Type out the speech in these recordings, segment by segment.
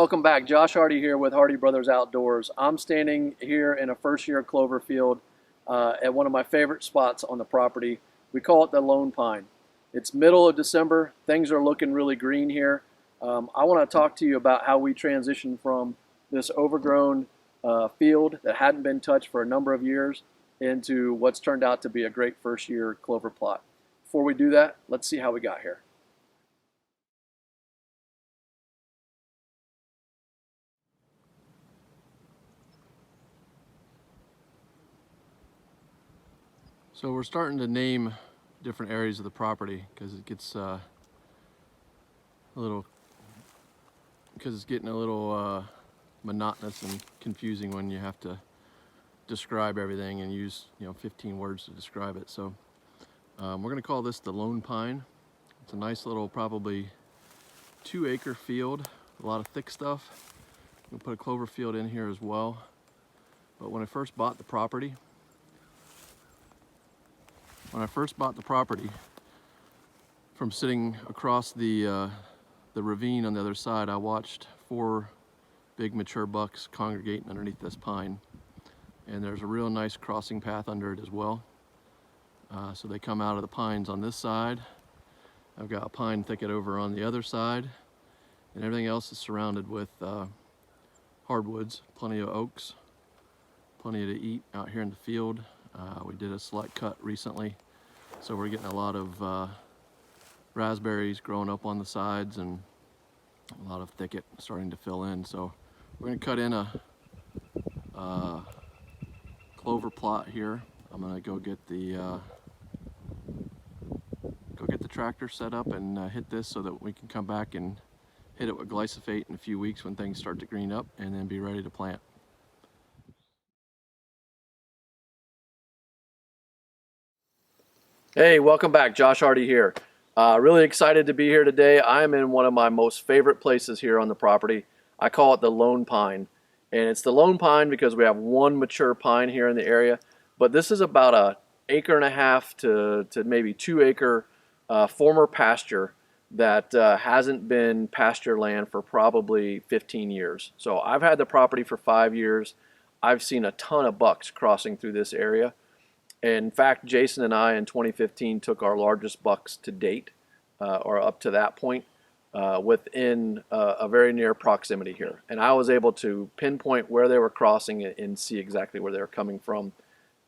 welcome back. Josh Hardy here with Hardy Brothers Outdoors. I'm standing here in a first-year clover field at one of my favorite spots on the property. We call it the Lone Pine. It's middle of December. Things are looking really green here. I want to talk to you about how we transitioned from this overgrown field that hadn't been touched for a number of years into what's turned out to be a great first-year clover plot. Before we do that, let's see how we got here. So we're starting to name different areas of the property because it gets it's getting a little monotonous and confusing when you have to describe everything and use 15 words to describe it. So we're going to call this the Lone Pine. It's a nice little, probably 2-acre field, a lot of thick stuff. We'll put a clover field in here as well. But when I first bought the property, from sitting across the ravine on the other side, I watched 4 big mature bucks congregating underneath this pine. And there's a real nice crossing path under it as well. So they come out of the pines on this side. I've got a pine thicket over on the other side. And everything else is surrounded with hardwoods, plenty of oaks, plenty to eat out here in the field. We did a select cut recently, so we're getting a lot of raspberries growing up on the sides and a lot of thicket starting to fill in. So we're going to cut in a clover plot here. I'm going to go get the tractor set up and hit this so that we can come back and hit it with glyphosate in a few weeks when things start to green up, and then be ready to plant. Hey, welcome back. Josh Hardy here. Really excited to be here today. I am in one of my most favorite places here on the property. I call it the Lone Pine. And it's the Lone Pine because we have one mature pine here in the area. But this is about a 1.5 to maybe 2-acre former pasture that hasn't been pasture land for probably 15 years. So I've had the property for 5 years. I've seen a ton of bucks crossing through this area. In fact, Jason and I in 2015 took our largest bucks to date, or up to that point, within a very near proximity here. And I was able to pinpoint where they were crossing and see exactly where they were coming from,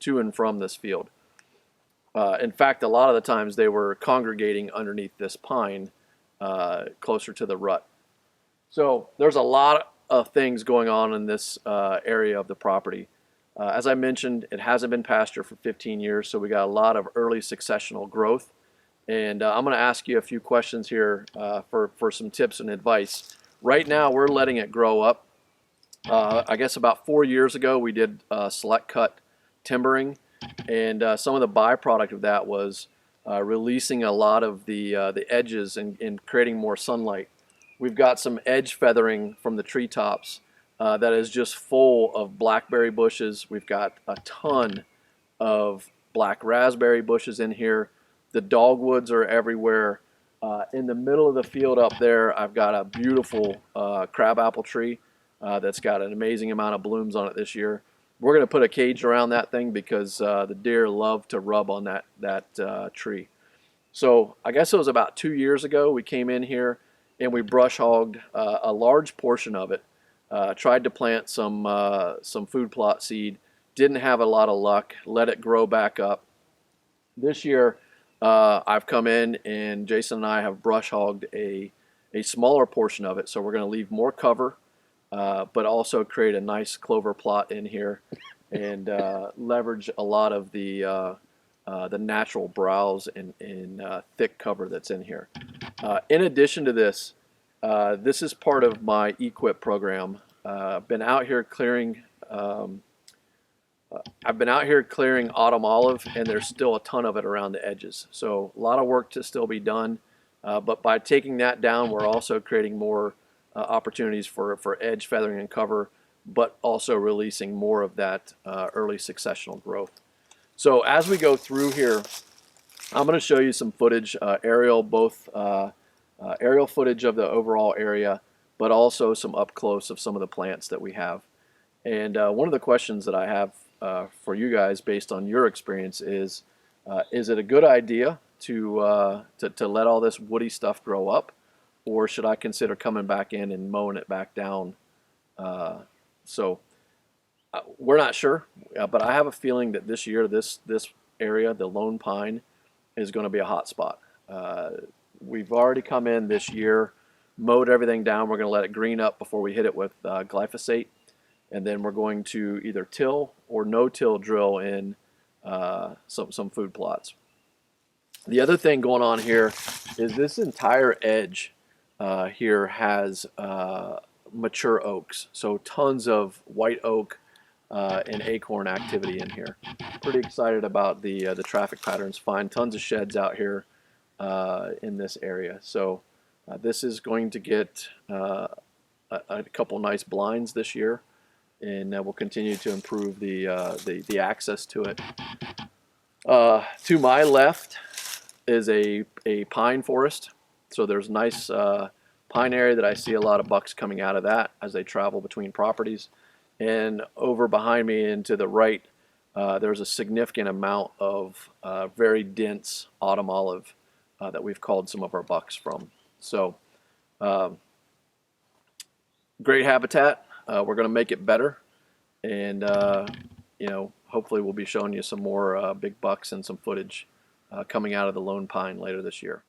to and from this field. In fact, a lot of the times they were congregating underneath this pine closer to the rut. So there's a lot of things going on in this area of the property. As I mentioned, it hasn't been pasture for 15 years, so we got a lot of early successional growth. And I'm going to ask you a few questions here for some tips and advice. Right now, we're letting it grow up. I guess about 4 years ago, we did select cut timbering, and some of the byproduct of that was releasing a lot of the edges and creating more sunlight. We've got some edge feathering from the treetops that is just full of blackberry bushes. We've got a ton of black raspberry bushes in here. The dogwoods are everywhere. In the middle of the field up there, I've got a beautiful crabapple tree that's got an amazing amount of blooms on it this year. We're going to put a cage around that thing because the deer love to rub on that tree. So I guess it was about 2 years ago we came in here and we brush hogged a large portion of it. Tried to plant some food plot seed, didn't have a lot of luck, let it grow back up. This year I've come in and Jason and I have brush hogged a smaller portion of it, so we're going to leave more cover, but also create a nice clover plot in here and leverage a lot of the natural browse and thick cover that's in here. In addition to this, this is part of my equip program. I've been out here clearing autumn olive, and there's still a ton of it around the edges. So a lot of work to still be done, but by taking that down, we're also creating more opportunities for edge feathering and cover, but also releasing more of that early successional growth. So as we go through here, I'm going to show you some footage, aerial footage of the overall area, but also some up close of some of the plants that we have. And one of the questions that I have for you guys, based on your experience, is it a good idea to let all this woody stuff grow up, or should I consider coming back in and mowing it back down? So we're not sure, but I have a feeling that this year, this area, the Lone Pine, is going to be a hot spot. We've already come in this year, mowed everything down. We're going to let it green up before we hit it with glyphosate, and then we're going to either till or no-till drill in some food plots. The other thing going on here is this entire edge here has mature oaks, so tons of white oak and acorn activity in here. Pretty excited about the traffic patterns. Find tons of sheds out here in this area. So this is going to get a couple nice blinds this year, and we'll continue to improve the access to it. To my left is a pine forest. So there's nice pine area that I see a lot of bucks coming out of that as they travel between properties. And over behind me and to the right, there's a significant amount of very dense autumn olive that we've called some of our bucks from. So great habitat. We're going to make it better, and you know, hopefully we'll be showing you some more big bucks and some footage coming out of the Lone Pine later this year.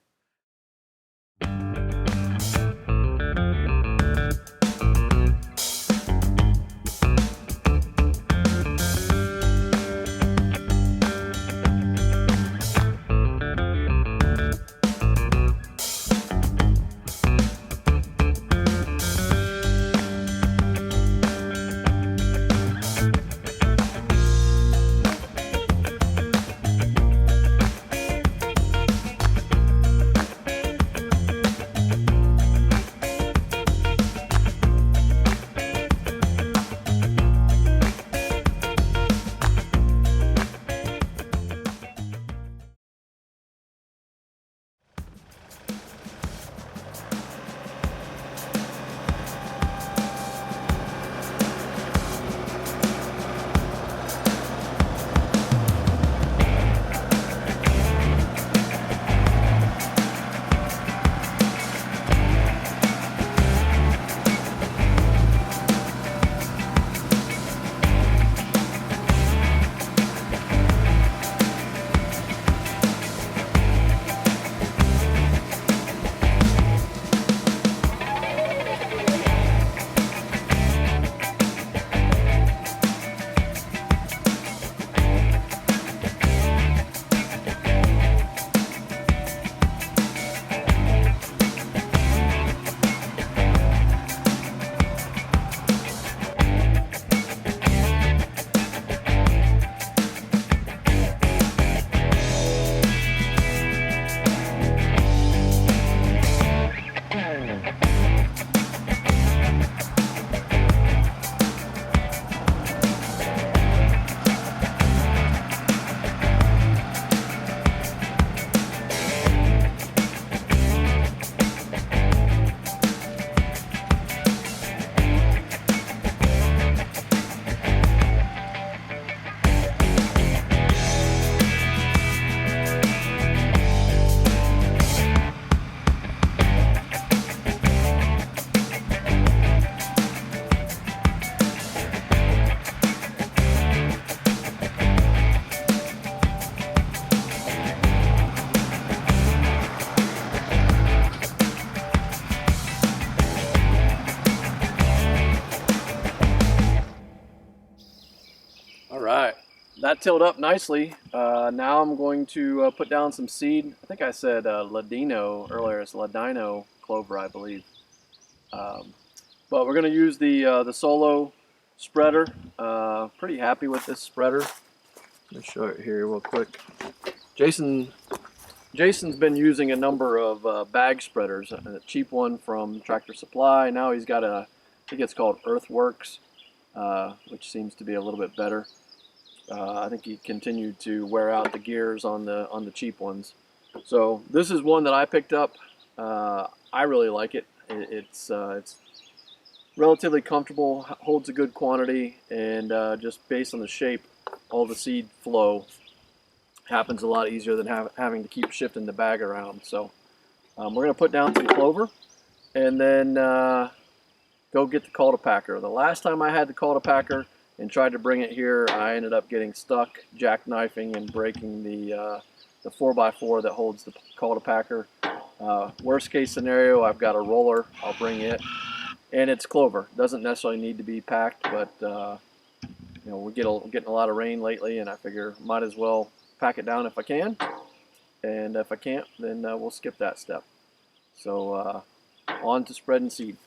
That tilled up nicely. Now I'm going to put down some seed. I think I said Ladino earlier. It's Ladino clover, I believe. But we're going to use the Solo spreader. Pretty happy with this spreader. Let me show it here real quick. Jason's been using a number of bag spreaders. A cheap one from Tractor Supply. Now he's got I think it's called Earthworks, which seems to be a little bit better. I think he continued to wear out the gears on the cheap ones. So this is one that I picked up. I really like it. It's relatively comfortable, holds a good quantity, and just based on the shape, all the seed flow happens a lot easier than having to keep shifting the bag around. So we're going to put down some clover and then go get the cultipacker. The last time I had the cultipacker and tried to bring it here, I ended up getting stuck jackknifing and breaking the 4x4 that holds the cultipacker. Worst case scenario, I've got a roller. I'll bring it, and it's clover. Doesn't necessarily need to be packed, but you know, we're getting a lot of rain lately, and I figure might as well pack it down if I can, and if I can't, then we'll skip that step. So on to spreading seed.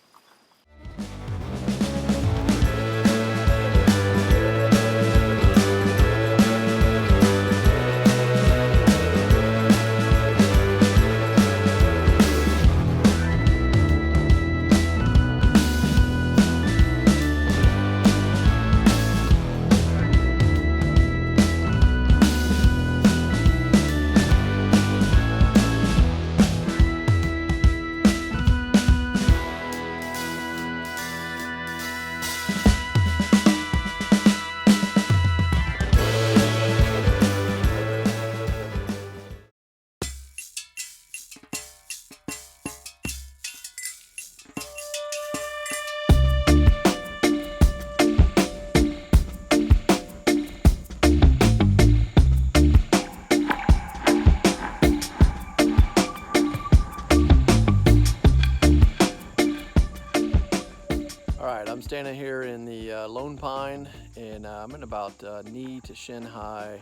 I'm standing here in the lone pine, and I'm in about knee to shin high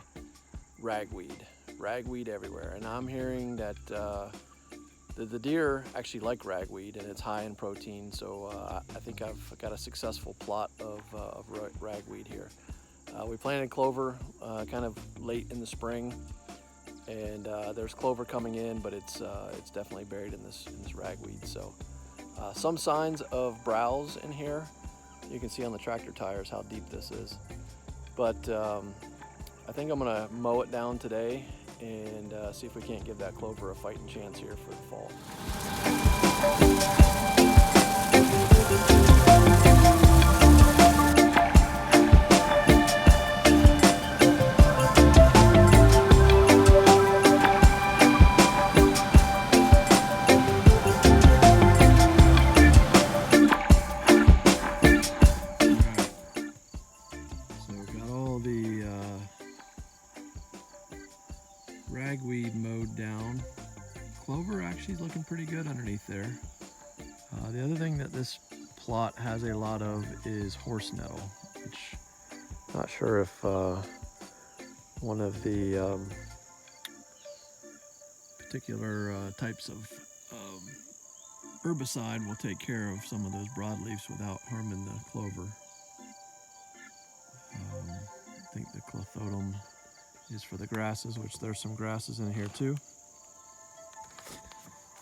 ragweed everywhere. And I'm hearing that the deer actually like ragweed, and it's high in protein. So I think I've got a successful plot of ragweed here. We planted clover kind of late in the spring, and there's clover coming in, but it's definitely buried in this ragweed. So some signs of browse in here. You can see on the tractor tires how deep this is. But I think I'm gonna mow it down today and see if we can't give that clover a fighting chance here for the fall. Ragweed mowed down. Clover actually is looking pretty good underneath there. The other thing that this plot has a lot of is horse nettle, which I'm not sure if one of the particular types of herbicide will take care of some of those broadleafs without harming the clover. I think the clethodim is for the grasses, which there's some grasses in here too.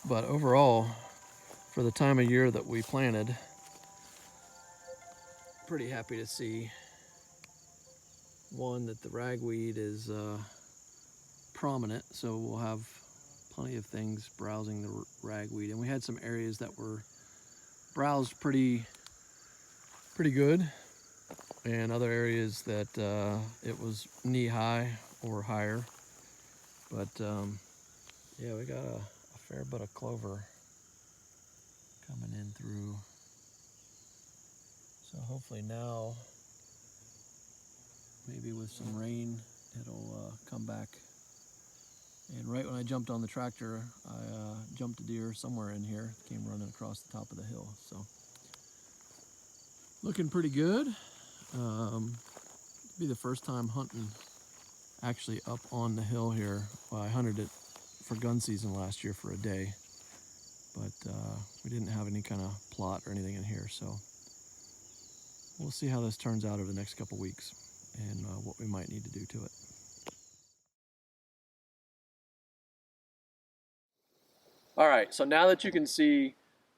But overall, for the time of year that we planted, pretty happy to see, one, that the ragweed is prominent, so we'll have plenty of things browsing the ragweed. And we had some areas that were browsed pretty good, and other areas that it was knee-high or higher. But yeah, we got a fair bit of clover coming in through. So hopefully now, maybe with some rain, it'll come back. And right when I jumped on the tractor, I jumped a deer somewhere in here, came running across the top of the hill. So looking pretty good. It'll be the first time hunting actually up on the hill here. Well, I hunted it for gun season last year for a day, but we didn't have any kind of plot or anything in here, so we'll see how this turns out over the next couple weeks and what we might need to do to it. All right, so now that you can see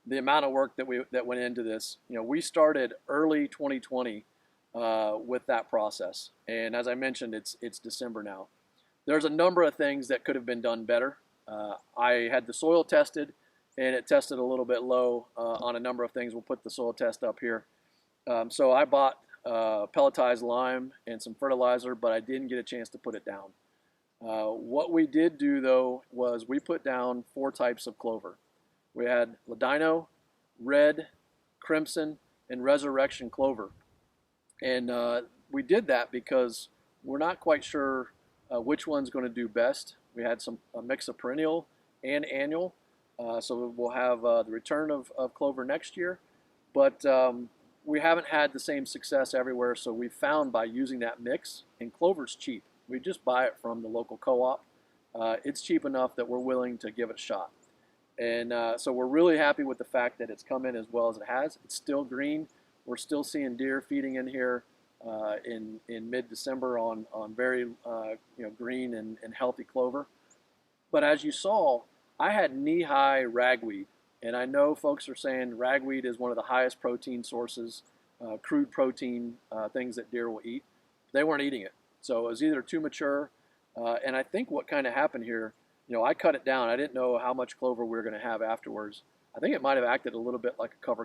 the amount of work that went into this, you know, we started early 2020 with that process, and as I mentioned, it's December now. There's a number of things that could have been done better. I had the soil tested, and it tested a little bit low on a number of things. We'll put the soil test up here. So I bought pelletized lime and some fertilizer, but I didn't get a chance to put it down. What we did do though was we put down 4 types of clover. We had Ladino, red, crimson, and resurrection clover. And we did that because we're not quite sure which one's going to do best. We had a mix of perennial and annual. So we'll have the return of clover next year. But we haven't had the same success everywhere, so we found by using that mix, and clover's cheap. We just buy it from the local co-op. It's cheap enough that we're willing to give it a shot. And so we're really happy with the fact that it's come in as well as it has. It's still green. We're still seeing deer feeding in here in mid-December on very green and healthy clover. But as you saw, I had knee-high ragweed. And I know folks are saying ragweed is one of the highest protein sources, crude protein things that deer will eat. They weren't eating it. So it was either too mature, and I think what kind of happened here, I cut it down. I didn't know how much clover we were going to have afterwards. I think it might have acted a little bit like a cover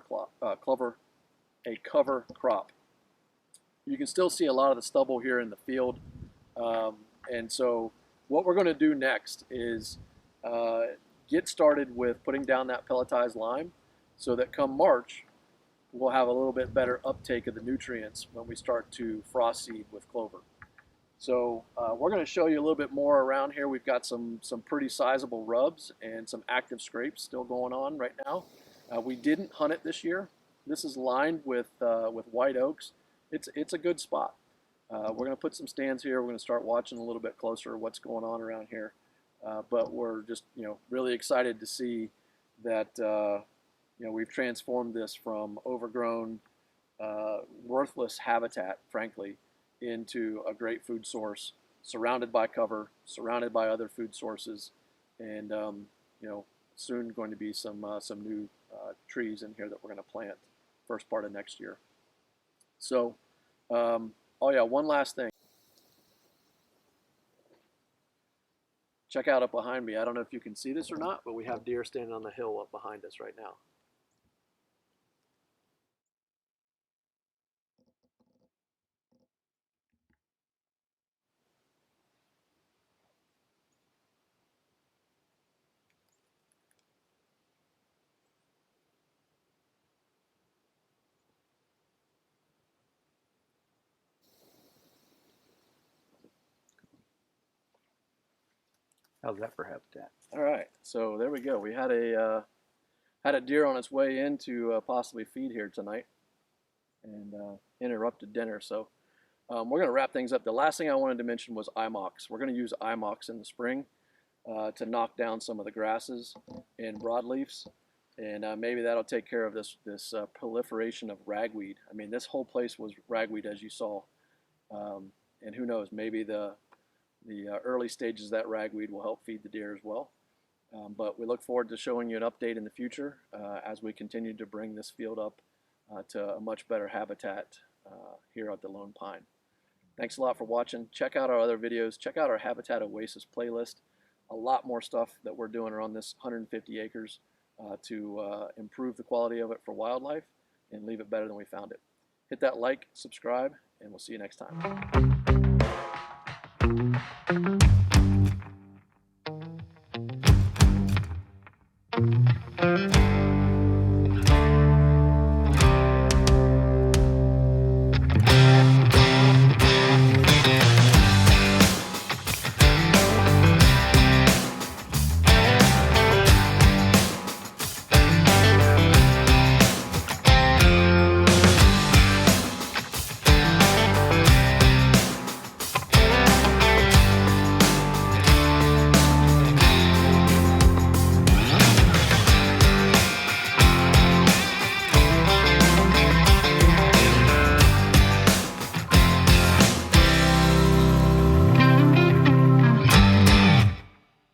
crop. You can still see a lot of the stubble here in the field. And so what we're going to do next is get started with putting down that pelletized lime so that come March, we'll have a little bit better uptake of the nutrients when we start to frost seed with clover. So we're going to show you a little bit more around here. We've got some pretty sizable rubs and some active scrapes still going on right now. We didn't hunt it this year. This is lined with white oaks. It's a good spot. We're going to put some stands here. We're going to start watching a little bit closer what's going on around here. But we're just really excited to see that we've transformed this from overgrown, worthless habitat, frankly, into a great food source, surrounded by cover, surrounded by other food sources, and soon going to be some new trees in here that we're going to plant first part of next year. So, oh yeah, one last thing. Check out up behind me. I don't know if you can see this or not, but we have deer standing on the hill up behind us right now. How's that for habitat? All right, so there we go. We had a deer on its way in to possibly feed here tonight, and interrupted dinner. So we're going to wrap things up. The last thing I wanted to mention was IMOX. We're going to use IMOX in the spring to knock down some of the grasses and broadleafs, and maybe that'll take care of this proliferation of ragweed. I mean, this whole place was ragweed, as you saw, and who knows, maybe the early stages of that ragweed will help feed the deer as well. But we look forward to showing you an update in the future as we continue to bring this field up to a much better habitat here at the Lone Pine. Thanks a lot for watching. Check out our other videos. Check out our Habitat Oasis playlist. A lot more stuff that we're doing around this 150 acres to improve the quality of it for wildlife and leave it better than we found it. Hit that like, subscribe, and we'll see you next time.